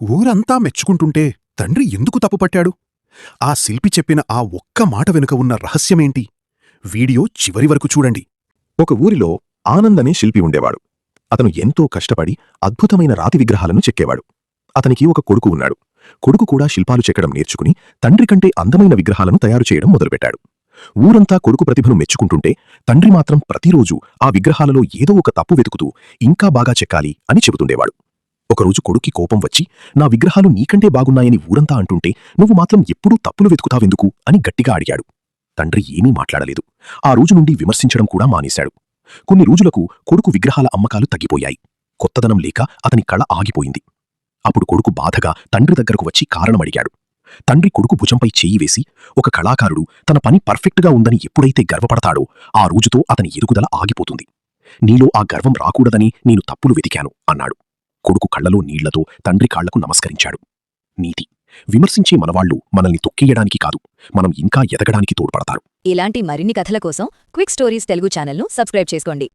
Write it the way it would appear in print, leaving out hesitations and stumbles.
ఊరంతా మెచ్చుకుంటుంటే తండ్రి ఎందుకు తప్పుపట్టాడు? ఆ శిల్పి చెప్పిన ఆ ఒక్క మాట వెనుక ఉన్న రహస్యమేంటి? వీడియో చివరి వరకు చూడండి. ఒక ఊరిలో ఆనంద్ అనే శిల్పి ఉండేవాడు. అతను ఎంతో కష్టపడి అద్భుతమైన రాతి విగ్రహాలను చెక్కేవాడు. అతనికి ఒక కొడుకు ఉన్నాడు. కొడుకు కూడా శిల్పాలు చెక్కడం నేర్చుకుని తండ్రి కంటే అందమైన విగ్రహాలను తయారు చేయడం మొదలుపెట్టాడు. ఊరంతా కొడుకు ప్రతిభను మెచ్చుకుంటుంటే తండ్రి మాత్రం ప్రతిరోజూ ఆ విగ్రహాలలో ఏదో ఒక తప్పు వెతుకుతూ ఇంకా బాగా చెక్కాలి అని చెబుతుండేవాడు. ఒకరోజు కొడుక్కి కోపం వచ్చి, నా విగ్రహాలు నీకంటే బాగున్నాయని ఊరంతా అంటుంటే నువ్వు మాత్రం ఎప్పుడూ తప్పులు వెతుకుతావెందుకు అని గట్టిగా అడిగాడు. తండ్రి ఏమీ మాట్లాడలేదు. ఆ రోజు నుండి విమర్శించడం కూడా మానేశాడు. కొన్ని రోజులకు కొడుకు విగ్రహాల అమ్మకాలు తగ్గిపోయాయి. కొత్తదనం లేక అతని కళ ఆగిపోయింది. అప్పుడు కొడుకు బాధగా తండ్రి దగ్గరకు వచ్చి కారణమడిగాడు. తండ్రి కొడుకు భుజంపై చెయ్యి వేసి, ఒక కళాకారుడు తన పని పర్ఫెక్ట్గా ఉందని ఎప్పుడైతే గర్వపడతాడో ఆ రోజుతో అతని ఎదుగుదల ఆగిపోతుంది. నీలో ఆ గర్వం రాకూడదని నేను తప్పులు వెతికాను అన్నాడు. కొడుకు కళ్లలో నీళ్లతో తండ్రి కాళ్లకు నమస్కరించాడు. నీతి: విమర్శించే మనవాళ్లు మనల్ని తొక్కేయడానికి కాదు, మనం ఇంకా ఎదగడానికి తోడ్పడతారు. ఇలాంటి మరిన్ని కథల కోసం క్విక్ స్టోరీస్ తెలుగు ఛానల్ను సబ్స్క్రైబ్ చేసుకోండి.